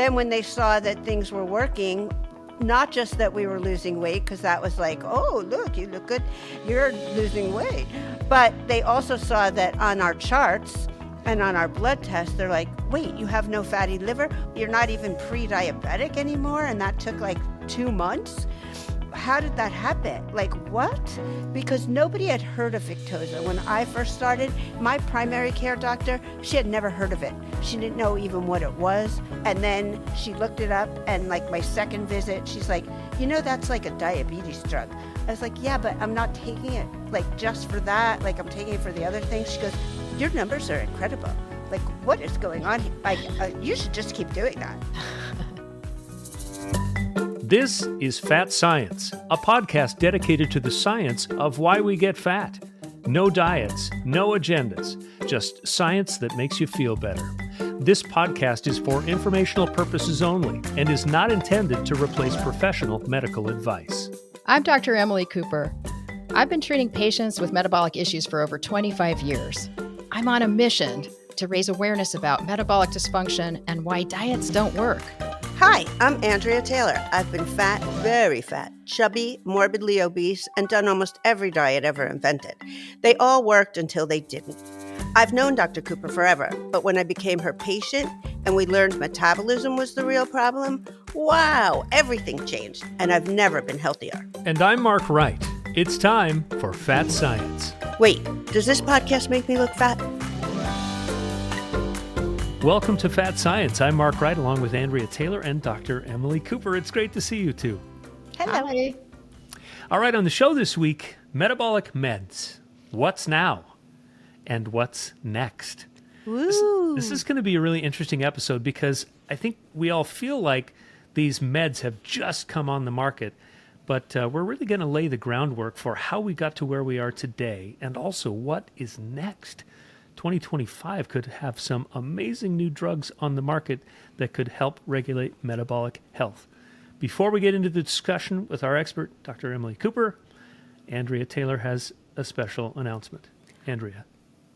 then when they saw that things were working, not just that we were losing weight, because that was like, oh, look, you look good, you're losing weight. But they also saw that on our charts and on our blood tests, they're like, wait, you have no fatty liver? You're not even pre-diabetic anymore? And that took like 2 months? How did that happen? Like, what? Because nobody had heard of Victoza. When I first started, my primary care doctor, she had never heard of it. She didn't know even what it was. And then she looked it up, and like my second visit, she's like, you know, that's like a diabetes drug. I was like, yeah, but I'm not taking it like just for that. Like, I'm taking it for the other things. She goes, your numbers are incredible. Like, what is going on here? Like, you should just keep doing that. This is Fat Science, a podcast dedicated to the science of why we get fat. No diets, no agendas, just science that makes you feel better. This podcast is for informational purposes only and is not intended to replace professional medical advice. I'm Dr. Emily Cooper. I've been treating patients with metabolic issues for over 25 years. I'm on a mission to raise awareness about metabolic dysfunction and why diets don't work. Hi, I'm Andrea Taylor. I've been fat, very fat, chubby, morbidly obese, and done almost every diet ever invented. They all worked until they didn't. I've known Dr. Cooper forever, but when I became her patient and we learned metabolism was the real problem, wow, everything changed, and I've never been healthier. And I'm Mark Wright. It's time for Fat Science. Wait, does this podcast make me look fat? Welcome to Fat Science. I'm Mark Wright, along with Andrea Taylor and Dr. Emily Cooper. It's great to see you two. Hello. Hi. All right, on the show this week, metabolic meds. What's now? And what's next? This is going to be a really interesting episode because I think we all feel like these meds have just come on the market, but we're really going to lay the groundwork for how we got to where we are today and also what is next. 2025 could have some amazing new drugs on the market that could help regulate metabolic health. Before we get into the discussion with our expert, Dr. Emily Cooper, Andrea Taylor has a special announcement. Andrea.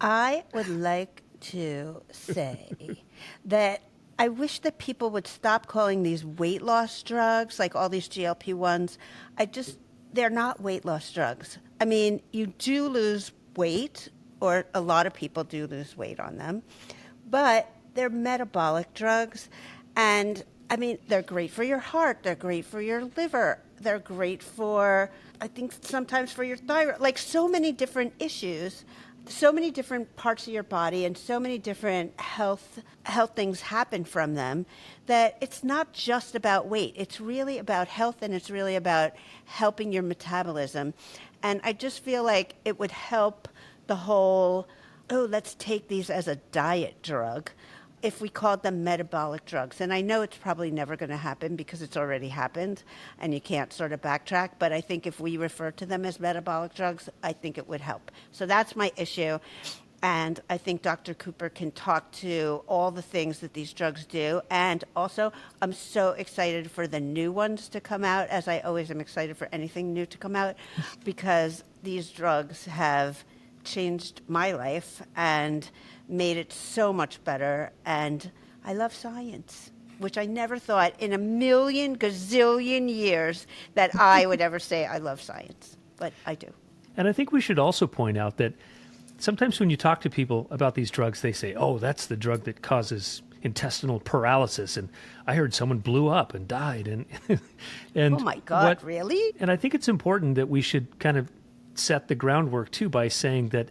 I would like to say that I wish that people would stop calling these weight loss drugs, like all these GLP-1s. They're not weight loss drugs. I mean, you do lose weight, or a lot of people do lose weight on them, but they're metabolic drugs. And I mean, they're great for your heart. They're great for your liver. They're great for, I think, sometimes for your thyroid, like so many different issues, so many different parts of your body and so many different health things happen from them that it's not just about weight. It's really about health, and it's really about helping your metabolism. And I just feel like it would help the whole, let's take these as a diet drug, if we called them metabolic drugs. And I know it's probably never going to happen because it's already happened and you can't sort of backtrack. But I think if we refer to them as metabolic drugs, I think it would help. So that's my issue. And I think Dr. Cooper can talk to all the things that these drugs do. And also, I'm so excited for the new ones to come out, as I always am excited for anything new to come out, because these drugs have changed my life and made it so much better. And I love science, which I never thought in a million gazillion years that I would ever say I love science, but I do. And I think we should also point out that sometimes when you talk to people about these drugs, they say, oh, that's the drug that causes intestinal paralysis. And I heard someone blew up and died. And oh my God, really? And I think it's important that we should kind of set the groundwork too by saying that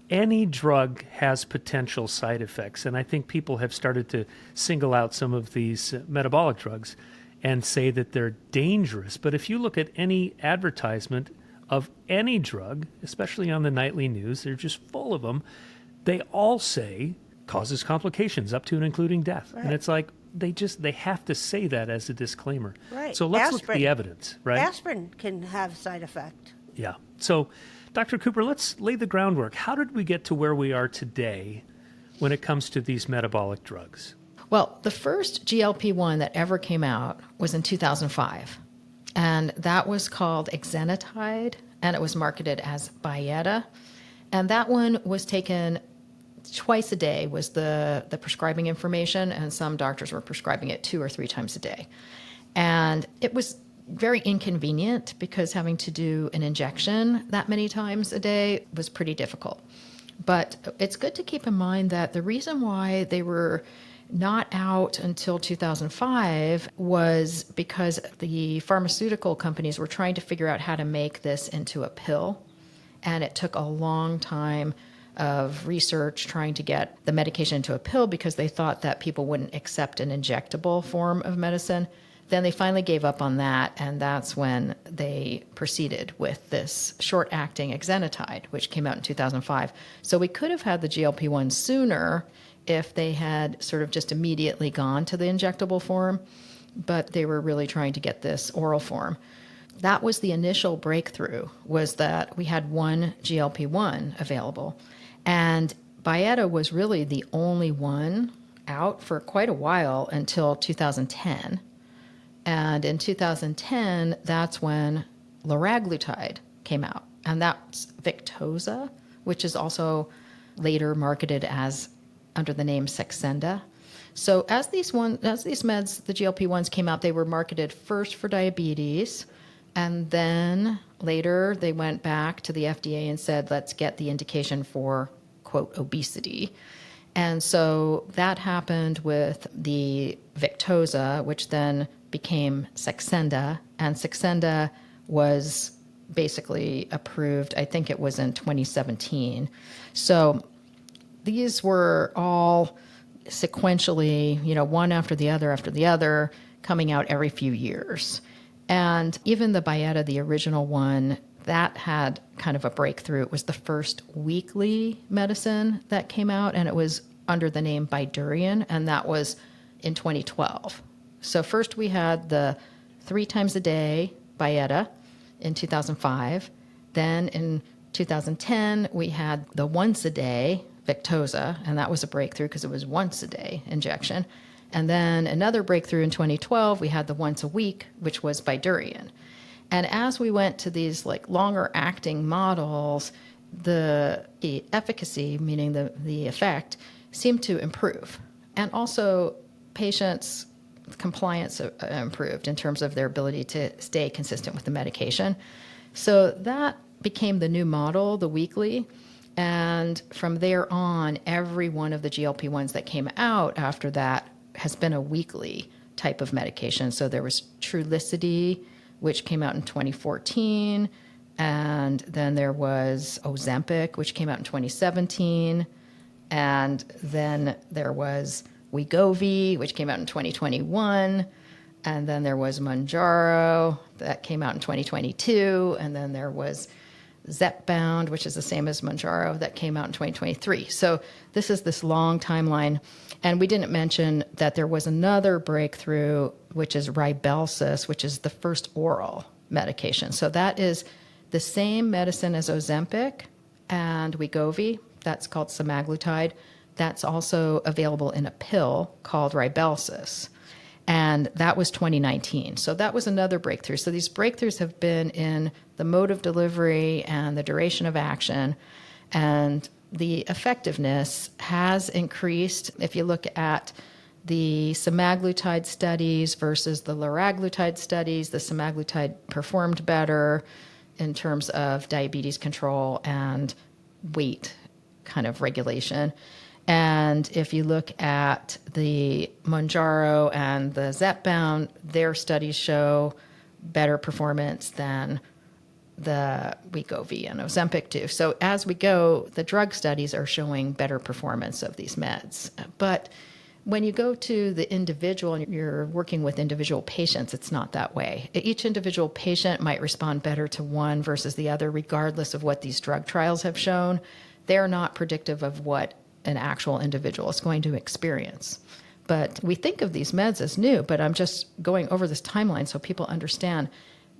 any drug has potential side effects. And I think people have started to single out some of these metabolic drugs and say that they're dangerous. But if you look at any advertisement of any drug, especially on the nightly news, they're just full of them. They all say causes complications up to and including death. Right. And it's like they have to say that as a disclaimer. Right. So let's look at the evidence, right? Aspirin can have side effect. Yeah. So, Dr. Cooper, let's lay the groundwork. How did we get to where we are today when it comes to these metabolic drugs? Well, the first GLP-1 that ever came out was in 2005, and that was called exenatide, and it was marketed as Byetta, and that one was taken twice a day was the prescribing information, and some doctors were prescribing it 2 or 3 times a day. And it was very inconvenient because having to do an injection that many times a day was pretty difficult. But it's good to keep in mind that the reason why they were not out until 2005 was because the pharmaceutical companies were trying to figure out how to make this into a pill. And it took a long time of research trying to get the medication into a pill because they thought that people wouldn't accept an injectable form of medicine. Then they finally gave up on that, and that's when they proceeded with this short-acting exenatide, which came out in 2005. So we could have had the GLP-1 sooner if they had sort of just immediately gone to the injectable form, but they were really trying to get this oral form. That was the initial breakthrough, was that we had one GLP-1 available. And Byetta was really the only one out for quite a while until 2010. And in 2010, that's when Liraglutide came out. And that's Victoza, which is also later marketed as under the name Saxenda. So as these meds, the GLP-1s came out, they were marketed first for diabetes, and then later they went back to the FDA and said, let's get the indication for, quote, obesity. And so that happened with the Victoza, which then became Saxenda, and Saxenda was basically approved, I think it was in 2017. So these were all sequentially, one after the other, coming out every few years. And even the Byetta, the original one, that had kind of a breakthrough. It was the first weekly medicine that came out, and it was under the name Bydureon, and that was in 2012. So first we had the 3 times a day Byetta in 2005. Then in 2010, we had the once a day Victoza, and that was a breakthrough because it was once a day injection. And then another breakthrough in 2012, we had the once a week, which was Bydureon. And as we went to these longer acting models, the efficacy, meaning the effect, seemed to improve. And also patients' compliance improved in terms of their ability to stay consistent with the medication. So that became the new model, the weekly. And from there on, every one of the GLP-1s that came out after that has been a weekly type of medication. So there was Trulicity, which came out in 2014. And then there was Ozempic, which came out in 2017. And then there was Wegovy, which came out in 2021. And then there was Mounjaro, that came out in 2022. And then there was Zepbound, which is the same as Mounjaro, that came out in 2023. So this is this long timeline. And we didn't mention that there was another breakthrough, which is Rybelsus, which is the first oral medication. So that is the same medicine as Ozempic and Wegovy. That's called semaglutide. That's also available in a pill called Rybelsus. And that was 2019. So that was another breakthrough. So these breakthroughs have been in the mode of delivery and the duration of action. And the effectiveness has increased. If you look at the semaglutide studies versus the liraglutide studies, the semaglutide performed better in terms of diabetes control and weight kind of regulation. And if you look at the Mounjaro and the Zepbound, their studies show better performance than the Wegovy and Ozempic do. So as we go, the drug studies are showing better performance of these meds. But when you go to the individual and you're working with individual patients, it's not that way. Each individual patient might respond better to one versus the other, regardless of what these drug trials have shown. They're not predictive of what an actual individual is going to experience. But we think of these meds as new, but I'm just going over this timeline so people understand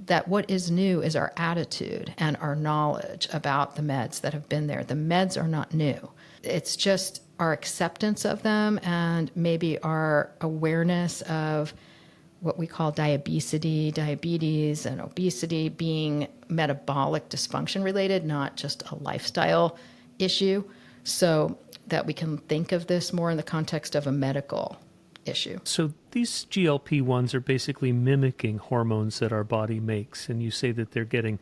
that what is new is our attitude and our knowledge about the meds that have been there. The meds are not new. It's just our acceptance of them and maybe our awareness of what we call diabetes and obesity being metabolic dysfunction related, not just a lifestyle issue. so that we can think of this more in the context of a medical issue. So these GLP-1s are basically mimicking hormones that our body makes, and you say that they're getting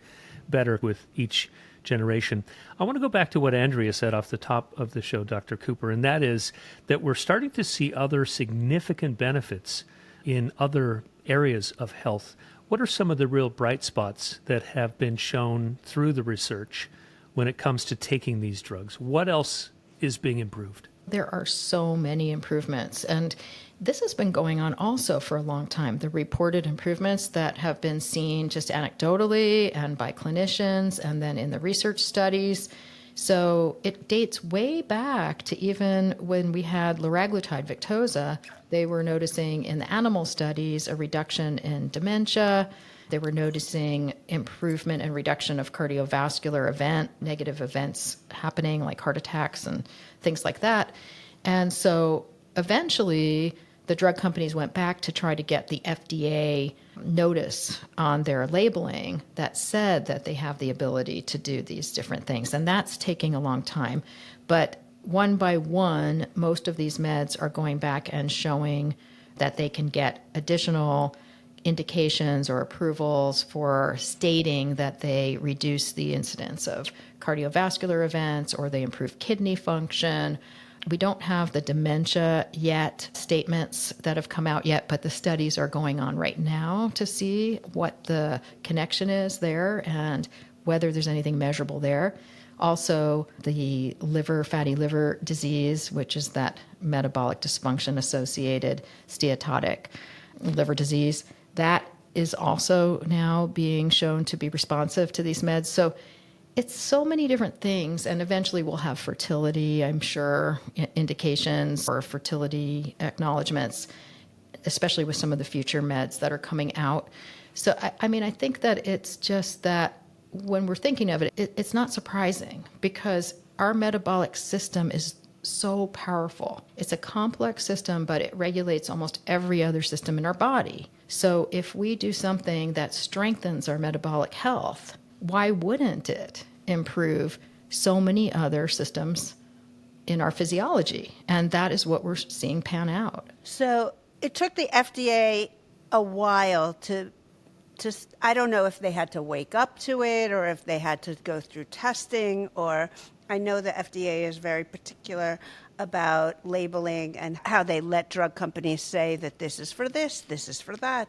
better with each generation. I want to go back to what Andrea said off the top of the show, Dr. Cooper, and that is that we're starting to see other significant benefits in other areas of health. What are some of the real bright spots that have been shown through the research when it comes to taking these drugs? What else is being improved? There are so many improvements, and this has been going on also for a long time. The reported improvements that have been seen just anecdotally and by clinicians, and then in the research studies. So it dates way back to even when we had Liraglutide, Victoza. They were noticing in the animal studies a reduction in dementia. They were noticing improvement and reduction of cardiovascular negative events happening like heart attacks and things like that. And so eventually the drug companies went back to try to get the FDA notice on their labeling that said that they have the ability to do these different things. And that's taking a long time. But one by one, most of these meds are going back and showing that they can get additional indications or approvals for stating that they reduce the incidence of cardiovascular events or they improve kidney function. We don't have the dementia yet statements that have come out yet, but the studies are going on right now to see what the connection is there and whether there's anything measurable there. Also, the fatty liver disease, which is that metabolic dysfunction associated steatotic liver disease, that is also now being shown to be responsive to these meds. So it's so many different things, and eventually we'll have fertility, I'm sure, indications or fertility acknowledgments, especially with some of the future meds that are coming out. So, I think that it's just that when we're thinking of it, it's not surprising because our metabolic system is so powerful. It's a complex system, but it regulates almost every other system in our body. So if we do something that strengthens our metabolic health, why wouldn't it improve so many other systems in our physiology? And that is what we're seeing pan out. So it took the FDA a while to I don't know if they had to wake up to it or if they had to go through testing, or I know the FDA is very particular about labeling and how they let drug companies say that this is for this is for that,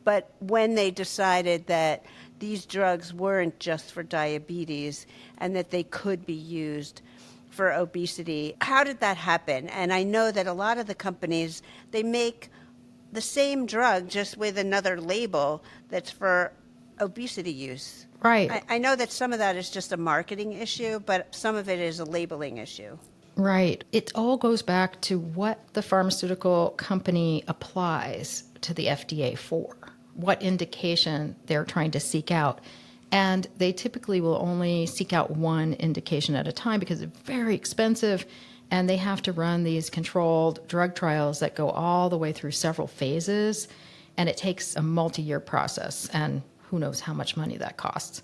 but when they decided that these drugs weren't just for diabetes and that they could be used for obesity, how did that happen? And I know that a lot of the companies, they make the same drug just with another label that's for obesity use. Right. I know that some of that is just a marketing issue, but some of it is a labeling issue. Right. It all goes back to what the pharmaceutical company applies to the FDA for, what indication they're trying to seek out. And they typically will only seek out one indication at a time because it's very expensive. And they have to run these controlled drug trials that go all the way through several phases. And it takes a multi-year process. And who knows how much money that costs.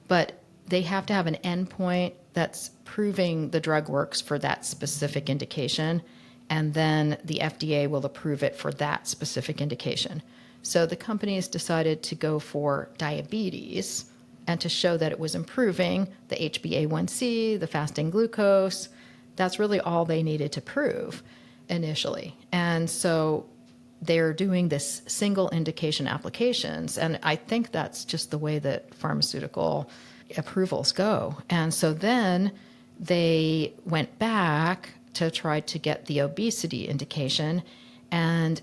But they have to have an endpoint that's proving the drug works for that specific indication. And then the FDA will approve it for that specific indication. So the companies decided to go for diabetes and to show that it was improving the HbA1c, the fasting glucose. That's really all they needed to prove initially. And so they're doing this single indication applications. And I think that's just the way that pharmaceutical approvals go. And so then they went back to try to get the obesity indication. And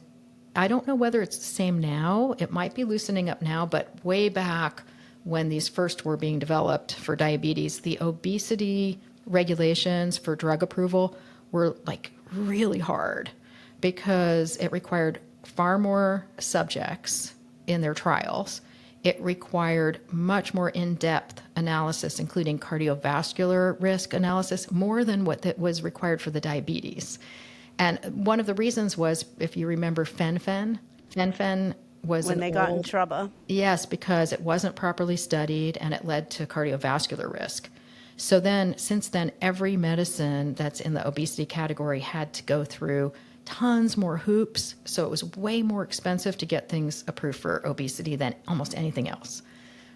I don't know whether it's the same now. It might be loosening up now, but way back when these first were being developed for diabetes, the obesity regulations for drug approval were like really hard because it required far more subjects in their trials. It required much more in-depth analysis, including cardiovascular risk analysis, more than what that was required for the diabetes. And one of the reasons was, if you remember fen-phen was when they got in trouble. Yes, because it wasn't properly studied and it led to cardiovascular risk. So then, since then, every medicine that's in the obesity category had to go through tons more hoops. So it was way more expensive to get things approved for obesity than almost anything else.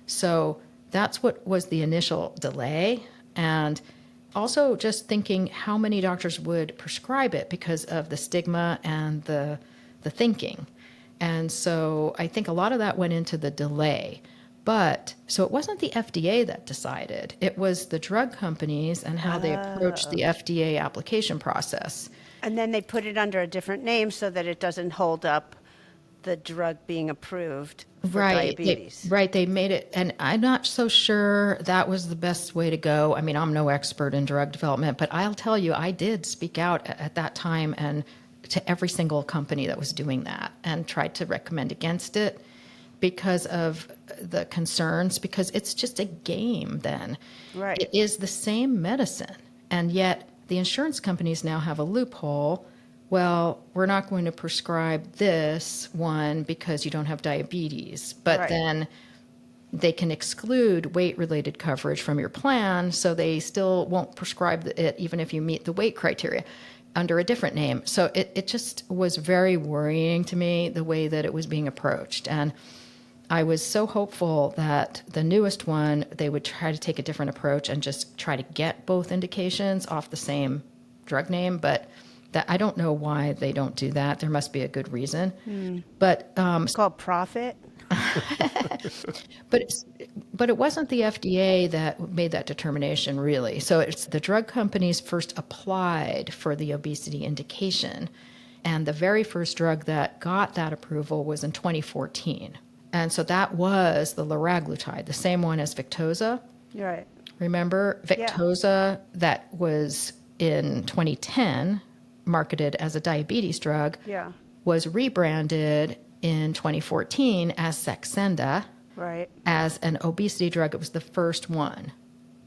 So that's what was the initial delay. And also just thinking how many doctors would prescribe it because of the stigma and the thinking. And so I think a lot of that went into the delay. But so it wasn't the FDA that decided, it was the drug companies and how they approached the FDA application process. And then they put it under a different name so that it doesn't hold up the drug being approved for diabetes. They made it, and I'm not so sure that was the best way to go. I mean, I'm no expert in drug development, but I'll tell you, I did speak out at that time and to every single company that was doing that and tried to recommend against it because of the concerns, because it's just a game then. Right. It is the same medicine, and yet the insurance companies now have a loophole. Well, we're not going to prescribe this one because you don't have diabetes, but Right. then they can exclude weight-related coverage from your plan, so they still won't prescribe it even if you meet the weight criteria under a different name. So it just was very worrying to me, the way that it was being approached. And I was so hopeful that the newest one, they would try to take a different approach and just try to get both indications off the same drug name, but that I don't know why they don't do that. There must be a good reason. But It's called profit. but it wasn't the FDA that made that determination, really. So it's the drug companies first applied for the obesity indication, and the very first drug that got that approval was in 2014. And so that was the Liraglutide, the same one as Victoza. Right. Remember Victoza, that was in 2010 marketed as a diabetes drug, Yeah. was rebranded in 2014 as Saxenda Right. as an obesity drug. It was the first one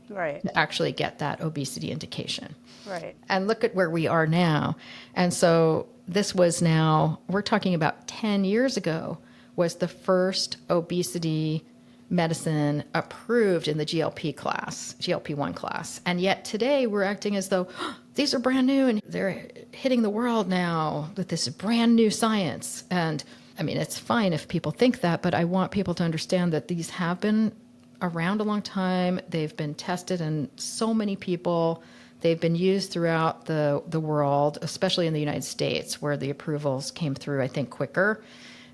Right. to actually get that obesity indication. Right. And look at where we are now. And so this was now, we're talking about 10 years ago, was the first obesity medicine approved in the GLP-1 class. And yet today we're acting as though these are brand new and they're hitting the world now with this brand new science. And I mean, it's fine if people think that, but I want people to understand that these have been around a long time. They've been tested in so many people. They've been used throughout the world, especially in the United States, where the approvals came through, I think, quicker.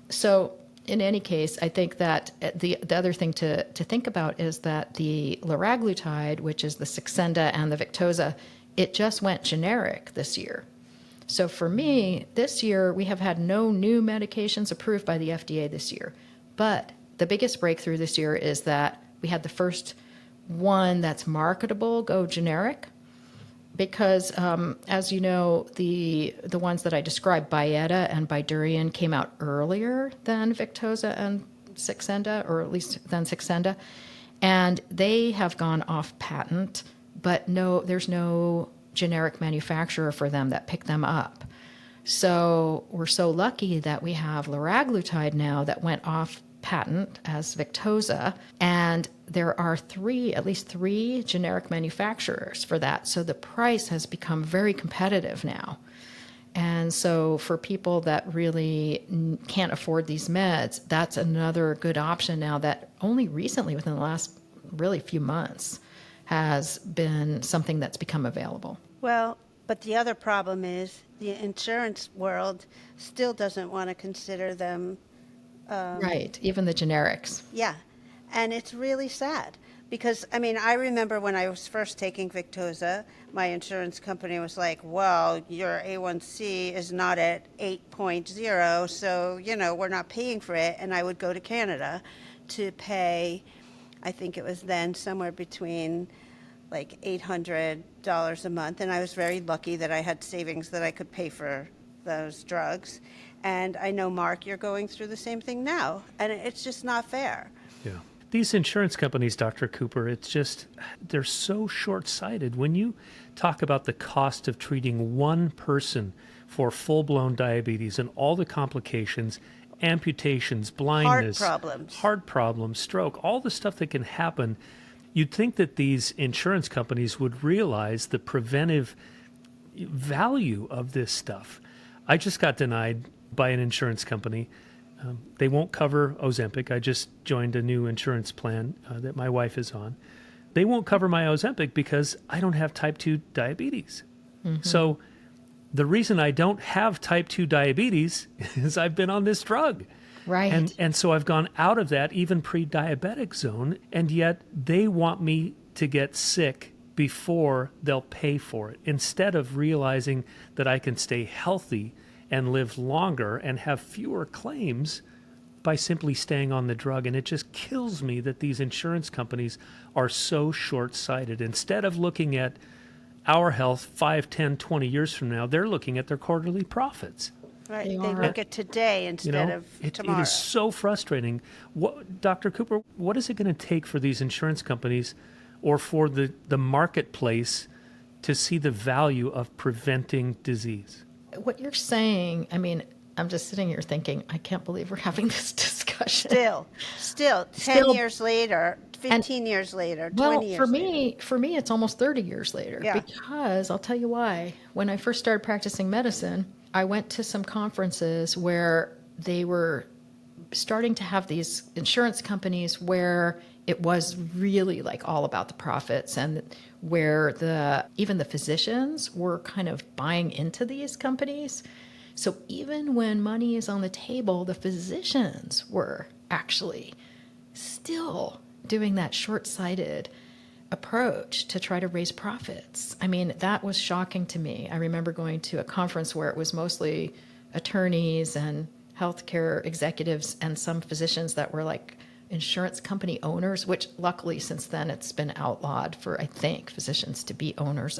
So in any case, I think that the other thing to think about is that the Liraglutide, which is the Saxenda and the Victoza, it just went generic this year. So for me, this year, we have had no new medications approved by the FDA this year. But the biggest breakthrough this year is that we had the first one that's marketable go generic. Because, as you know, the ones that I described, Byetta and Bydureon, came out earlier than Victoza and Saxenda, or at least than Saxenda. And they have gone off patent, but there's no generic manufacturer for them that picked them up. So we're so lucky that we have Liraglutide now that went off patent as Victoza, and there are at least three generic manufacturers for that. So the price has become very competitive now. And so for people that really can't afford these meds, that's another good option now that only recently, within the last really few months, has been something that's become available. Well, but the other problem is the insurance world still doesn't want to consider them. Right, even the generics. Yeah. And it's really sad because, I mean, I remember when I was first taking Victoza, my insurance company was like, well, your A1C is not at 8.0, so, we're not paying for it. And I would go to Canada to pay, I think it was then somewhere between like $800 a month. And I was very lucky that I had savings that I could pay for those drugs. And I know, Mark, you're going through the same thing now. And it's just not fair. Yeah. These insurance companies, Dr. Cooper, they're so short-sighted. When you talk about the cost of treating one person for full-blown diabetes and all the complications, amputations, blindness, Heart problems, stroke, all the stuff that can happen, You'd think that these insurance companies would realize the preventive value of this stuff. I just got denied by an insurance company. They won't cover Ozempic. I just joined a new insurance plan that my wife is on. They won't cover my Ozempic because I don't have type 2 diabetes. So the reason I don't have type 2 diabetes is I've been on this drug. Right. And so I've gone out of that even pre-diabetic zone, and yet they want me to get sick before they'll pay for it, instead of realizing that I can stay healthy and live longer and have fewer claims by simply staying on the drug. And it just kills me that these insurance companies are so short-sighted. Instead of looking at our health 5, 10, 20 years from now, they're looking at their quarterly profits. Right. They They are. look at today instead of It tomorrow. is so frustrating. Dr. Cooper, what is it going to take for these insurance companies or for the marketplace to see the value of preventing disease? What you're saying, I mean, I'm just sitting here thinking, I can't believe we're having this discussion. Still, 10 Still- years later, 15 years later, 20 Well, years for later. for me, it's almost 30 years later. Yeah. Because I'll tell you why. When I first started practicing medicine, I went to some conferences where they were starting to have these insurance companies where it was really like all about the profits, and where even the physicians were kind of buying into these companies. So even when money is on the table, the physicians were actually still doing that short-sighted approach to try to raise profits. I mean, that was shocking to me. I remember going to a conference where it was mostly attorneys and healthcare executives and some physicians that were like insurance company owners, which luckily since then it's been outlawed for, I think, physicians to be owners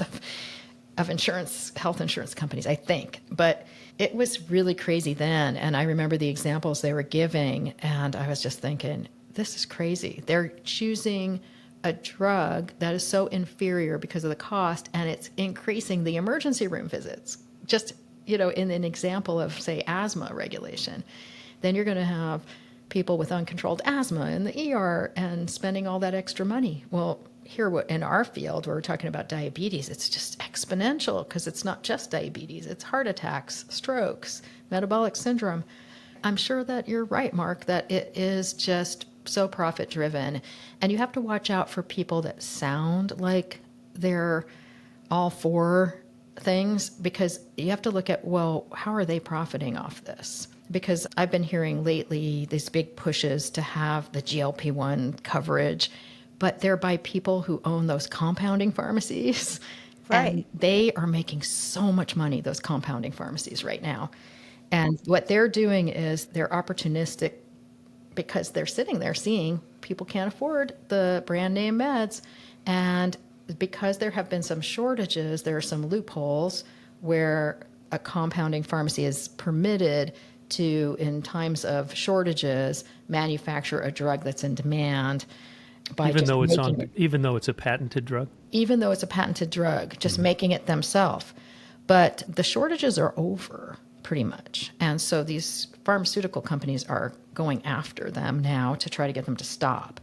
of insurance, health insurance companies, I think. But it was really crazy then. And I remember the examples they were giving, and I was just thinking, this is crazy. They're choosing a drug that is so inferior because of the cost, and it's increasing the emergency room visits. Just, in an example of, say, asthma regulation, then you're going to have people with uncontrolled asthma in the ER and spending all that extra money. Well, here in our field, where we're talking about diabetes, it's just exponential because it's not just diabetes. It's heart attacks, strokes, metabolic syndrome. I'm sure that you're right, Mark, that it is just so profit driven. And you have to watch out for people that sound like they're all for things, because you have to look at, well, how are they profiting off this? Because I've been hearing lately these big pushes to have the GLP-1 coverage, but they're by people who own those compounding pharmacies. Right. And they are making so much money, those compounding pharmacies right now. And what they're doing is they're opportunistic, because they're sitting there seeing people can't afford the brand name meds. And because there have been some shortages, there are some loopholes where a compounding pharmacy is permitted to, in times of shortages, manufacture a drug that's in demand by Even just though it's making it, even though it's a patented drug. even though it's a patented drug, just making it themselves. But the shortages are over pretty much. And so these pharmaceutical companies are going after them now to try to get them to stop.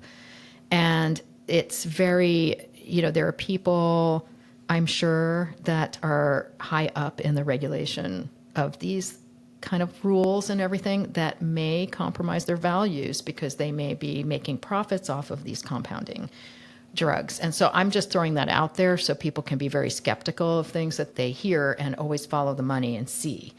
And it's very, there are people, I'm sure, that are high up in the regulation of these kind of rules and everything that may compromise their values because they may be making profits off of these compounding drugs. And so I'm just throwing that out there so people can be very skeptical of things that they hear and always follow the money and see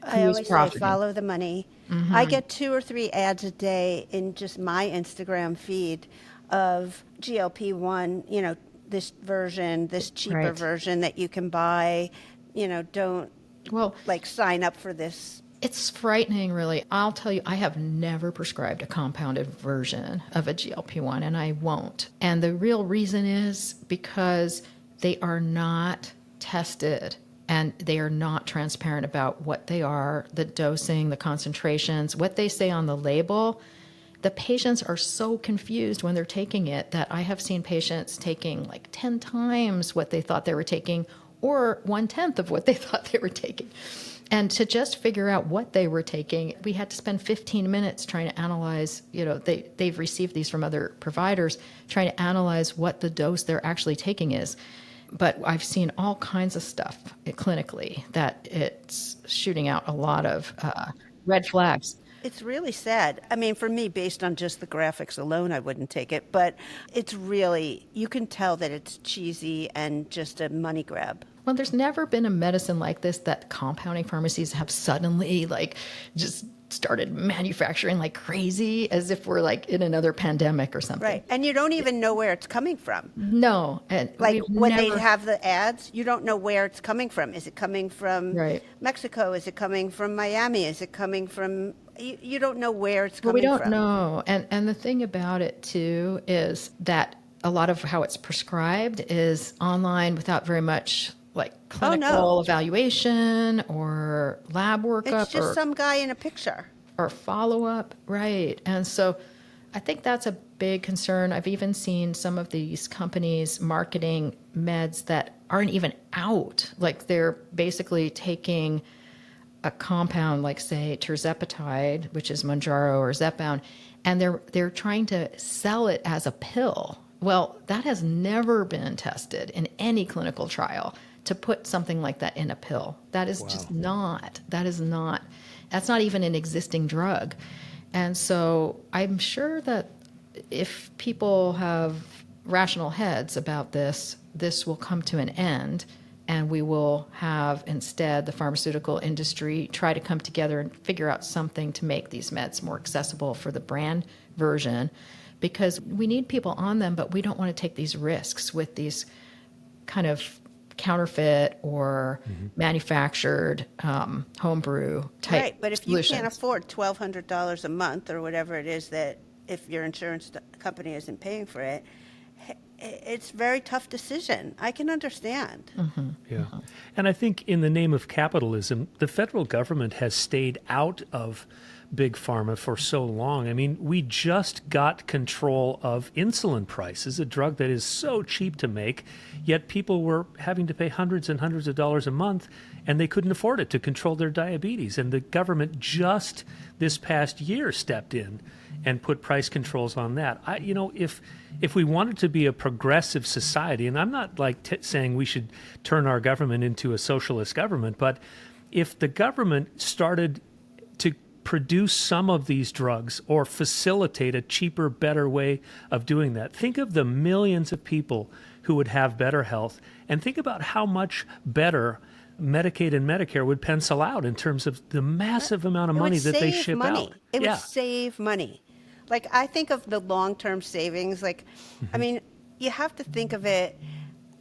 I who's always say profiting. follow the money. I get 2 or 3 ads a day in just my Instagram feed of GLP-1, this version, this cheaper Right. version that you can buy. Don't Well, sign up for this. it's frightening, really. I'll tell you, I have never prescribed a compounded version of a GLP-1, and I won't. And the real reason is because they are not tested and they are not transparent about what they are, the dosing, the concentrations, what they say on the label. The patients are so confused when they're taking it that I have seen patients taking like 10 times what they thought they were taking, or 1/10 of what they thought they were taking. And to just figure out what they were taking, we had to spend 15 minutes trying to analyze, they've received these from other providers, trying to analyze what the dose they're actually taking is. But I've seen all kinds of stuff clinically that it's shooting out a lot of red flags. It's really sad. I mean, for me, based on just the graphics alone, I wouldn't take it. But it's really, you can tell that it's cheesy and just a money grab. Well, there's never been a medicine like this that compounding pharmacies have suddenly just started manufacturing like crazy, as if we're like in another pandemic or something. Right. And you don't even know where it's coming from. No. And Like when they have the ads, you don't know where it's coming from. Is it coming from Right. Mexico? Is it coming from Miami? Is it coming from, you don't know where it's Well, coming we don't from. know. And the thing about it too is that a lot of how it's prescribed is online without very much like clinical evaluation or lab workup It's just some guy in a picture. or follow-up, right? And so I think that's a big concern. I've even seen some of these companies marketing meds that aren't even out. Like they're basically taking a compound like, say, tirzepatide, which is Mounjaro or Zepbound, and they're trying to sell it as a pill. Well, that has never been tested in any clinical trial to put something like that in a pill. That is just not. That's not even an existing drug. And so I'm sure that if people have rational heads about this, this will come to an end, and we will have instead the pharmaceutical industry try to come together and figure out something to make these meds more accessible for the brand version, because we need people on them, but we don't want to take these risks with these kind of counterfeit or manufactured homebrew type Right, but if solutions. you can't afford $1,200 a month or whatever it is that if your insurance company isn't paying for it, it's a very tough decision. I can understand. Yeah. And I think in the name of capitalism, the federal government has stayed out of big pharma for so long. I mean, we just got control of insulin prices, a drug that is so cheap to make, yet people were having to pay hundreds and hundreds of dollars a month, and they couldn't afford it to control their diabetes. And the government just this past year stepped in and put price controls on that. If we wanted to be a progressive society, and I'm not like saying we should turn our government into a socialist government, but if the government started to produce some of these drugs or facilitate a cheaper, better way of doing that, think of the millions of people who would have better health, and think about how much better Medicaid and Medicare would pencil out in terms of the massive amount of money that they ship out. It would save money. Like, I think of the long-term savings. Like, I mean, you have to think of it,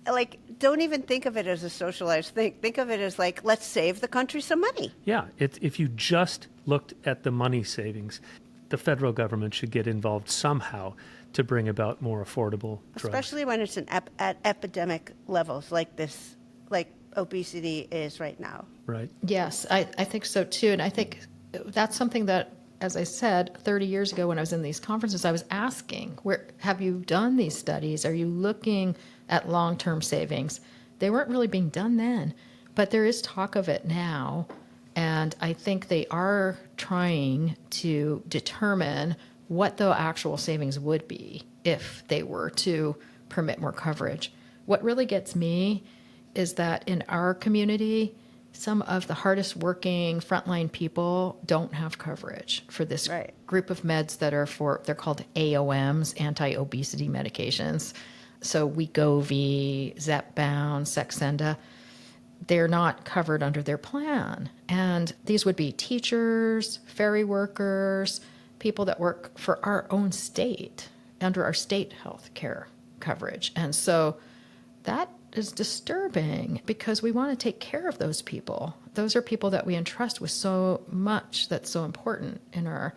like, don't even think of it as a socialized thing. Think of it as like, let's save the country some money. Yeah, if you just looked at the money savings, the federal government should get involved somehow to bring about more affordable drugs. Especially when it's at epidemic levels like this, like obesity is right now. Right. Yes, I think so too. And I think that's something that, as I said, 30 years ago when I was in these conferences, I was asking, where have you done these studies? Are you looking at long-term savings? They weren't really being done then, but there is talk of it now. And I think they are trying to determine what the actual savings would be if they were to permit more coverage. What really gets me is that in our community, some of the hardest working frontline people don't have coverage for this group of meds that are they're called AOMs, anti-obesity medications. So Wegovy, Zepbound, Saxenda, they're not covered under their plan. And these would be teachers, ferry workers, people that work for our own state, under our state health care coverage. And so that is disturbing because we want to take care of those people. Those are people that we entrust with so much that's so important in our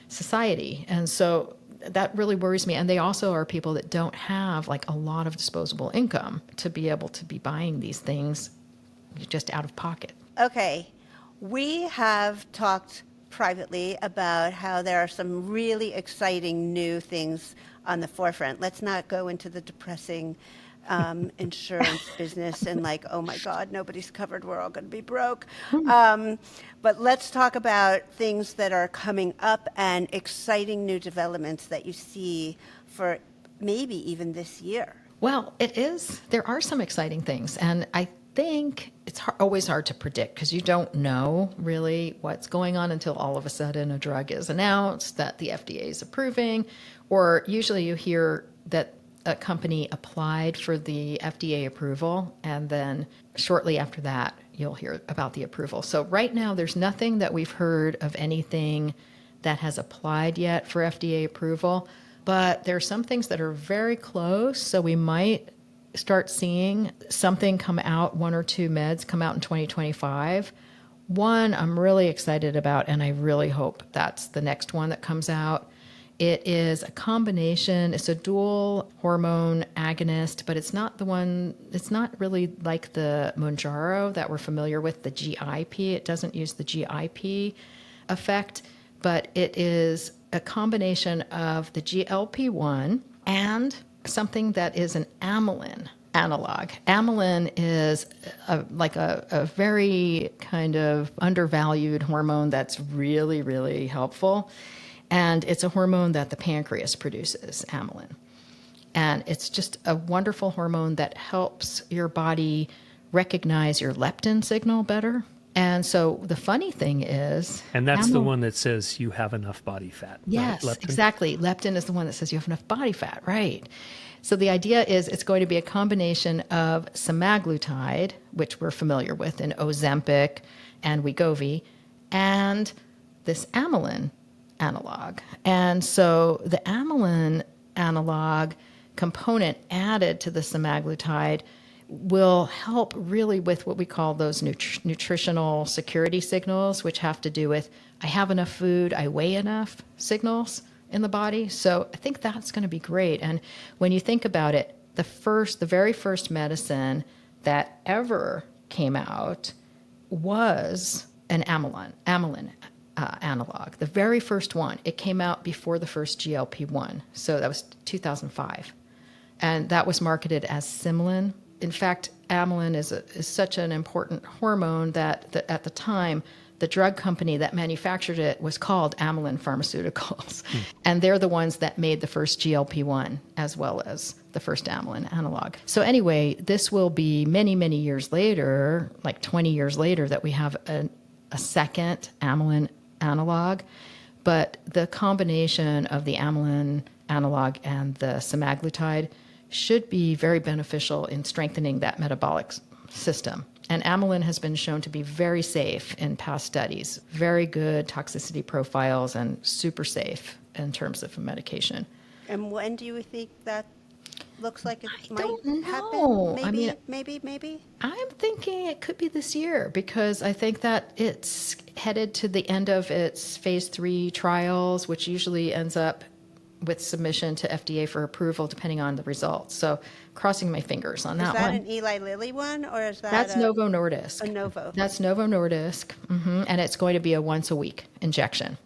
society. And so that really worries me. And they also are people that don't have like a lot of disposable income to be able to be buying these things just out of pocket. Okay, we have talked privately about how there are some really exciting new things on the forefront. Let's not go into the depressing insurance business and like, oh my God, nobody's covered. We're all going to be broke. But let's talk about things that are coming up and exciting new developments that you see for maybe even this year. Well, it is. There are some exciting things. And I think it's always hard to predict because you don't know really what's going on until all of a sudden a drug is announced that the FDA is approving, or usually you hear that a company applied for the FDA approval, and then shortly after that, you'll hear about the approval. So right now, there's nothing that we've heard of anything that has applied yet for FDA approval, but there are some things that are very close. So we might start seeing something come out, one or two meds come out in 2025. One I'm really excited about, and I really hope that's the next one that comes out. It is a combination, it's a dual hormone agonist, but it's not really like the Mounjaro that we're familiar with, the GIP. It doesn't use the GIP effect, but it is a combination of the GLP-1 and something that is an amylin analog. Amylin is a very kind of undervalued hormone that's really, really helpful. And it's a hormone that the pancreas produces, amylin. And it's just a wonderful hormone that helps your body recognize your leptin signal better. And so the funny thing is... And that's the one that says you have enough body fat. Yes, right? Leptin? Exactly. Leptin is the one that says you have enough body fat, right? So the idea is it's going to be a combination of semaglutide, which we're familiar with in Ozempic and Wegovy, and this amylin analog. And so the amylin analog component added to the semaglutide will help really with what we call those nutritional security signals, which have to do with I have enough food, I weigh enough signals in the body. So I think that's going to be great. And when you think about it, the very first medicine that ever came out was an amylin analog. The very first one. It came out before the first GLP-1. So that was 2005. And that was marketed as Symlin. In fact, amylin is such an important hormone that at the time, the drug company that manufactured it was called Amylin Pharmaceuticals. And they're the ones that made the first GLP-1 as well as the first amylin analog. So anyway, this will be many, many years later, like 20 years later, that we have a second amylin analog. But the combination of the amylin analog and the semaglutide should be very beneficial in strengthening that metabolic system. And amylin has been shown to be very safe in past studies, very good toxicity profiles and super safe in terms of medication. And when do you think that looks like it I might don't happen? know. Maybe? I'm thinking it could be this year because I think that it's headed to the end of its phase 3 trials, which usually ends up with submission to FDA for approval depending on the results. So crossing my fingers on that one. Is that an Eli Lilly one or is that That's Novo Nordisk. a Novo? That's Novo Nordisk. And it's going to be a once a week injection.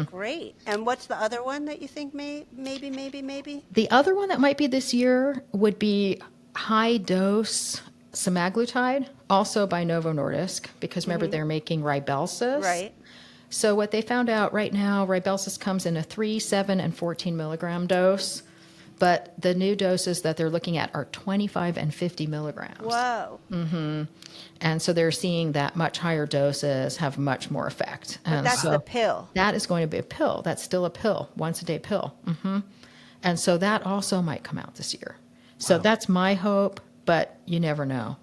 Great. And what's the other one that you think maybe? The other one that might be this year would be high dose semaglutide, also by Novo Nordisk, because remember they're making Rybelsus. Right. So what they found out right now, Rybelsus comes in a 3, 7, and 14 milligram dose, but the new doses that they're looking at are 25 and 50 milligrams. Whoa. And so they're seeing that much higher doses have much more effect. But And that's so the pill. that is going to be a pill. That's still a pill, once a day pill. And so that also might come out this year. So that's my hope, but you never know.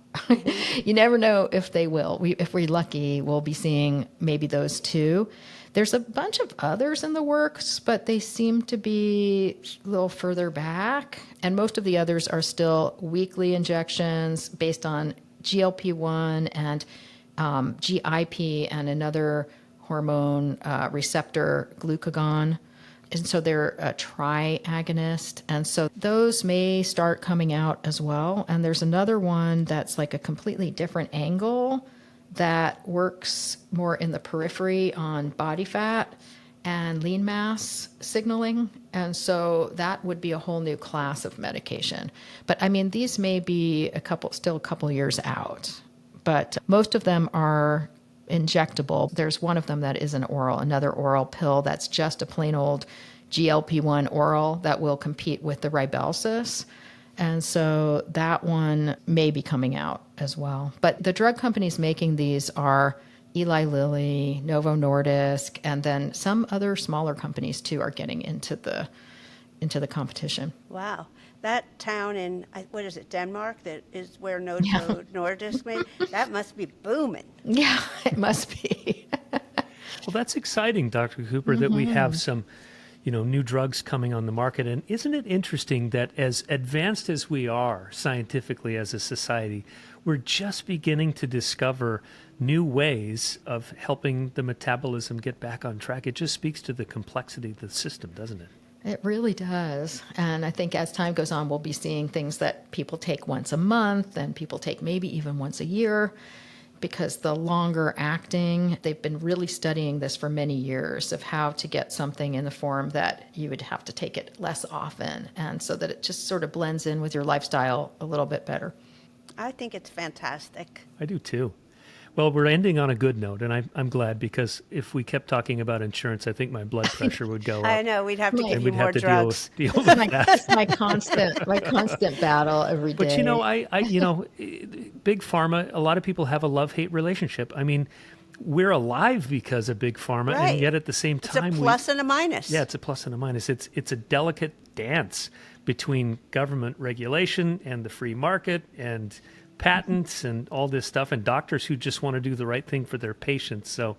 You never know if they will. If we're lucky, we'll be seeing maybe those two. There's a bunch of others in the works, but they seem to be a little further back. And most of the others are still weekly injections based on GLP-1 and GIP and another hormone receptor, glucagon. And so they're a tri-agonist. And so those may start coming out as well. And there's another one that's like a completely different angle that works more in the periphery on body fat. and lean mass signaling. And so that would be a whole new class of medication. But I mean, these may be still a couple years out, but most of them are injectable. There's one of them that is another oral pill that's just a plain old GLP-1 oral that will compete with the Rybelsus. And so that one may be coming out as well. But the drug companies making these are Eli Lilly, Novo Nordisk, and then some other smaller companies too are getting into the competition. Wow. That town in, what is it, Denmark, that is where Novo Nordisk made, that must be booming. Yeah, it must be. Well, that's exciting, Dr. Cooper, that we have some, new drugs coming on the market. And isn't it interesting that as advanced as we are scientifically as a society, we're just beginning to discover new ways of helping the metabolism get back on track? It just speaks to the complexity of the system, doesn't it? It really does. And I think as time goes on, we'll be seeing things that people take once a month and people take maybe even once a year, because the longer acting, they've been really studying this for many years of how to get something in the form that you would have to take it less often, and so that it just sort of blends in with your lifestyle a little bit better. I think it's fantastic. I do too. Well, we're ending on a good note, and I'm glad, because if we kept talking about insurance, I think my blood pressure would go up. I know, we'd have to give And you we'd more have to drugs. deal with that. That's my constant battle every day. But big pharma, a lot of people have a love-hate relationship. I mean, we're alive because of big pharma, Right. and yet at the same time, It's a plus and a minus. Yeah, it's a plus and a minus. It's a delicate dance between government regulation and the free market and patents and all this stuff, and doctors who just want to do the right thing for their patients. So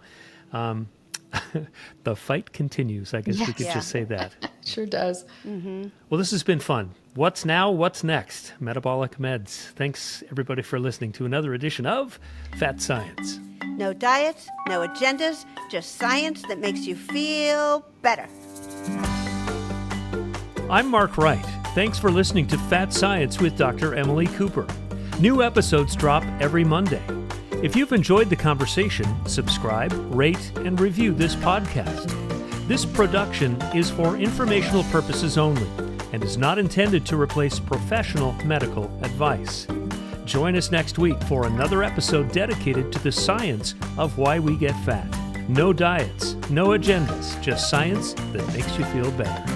the fight continues. I guess we could just say that. Sure does. Well, this has been fun. What's now? What's next? Metabolic Meds. Thanks, everybody, for listening to another edition of Fat Science. No diets, no agendas, just science that makes you feel better. I'm Mark Wright. Thanks for listening to Fat Science with Dr. Emily Cooper. New episodes drop every Monday. If you've enjoyed the conversation, subscribe, rate, and review this podcast. This production is for informational purposes only and is not intended to replace professional medical advice. Join us next week for another episode dedicated to the science of why we get fat. No diets, no agendas, just science that makes you feel better.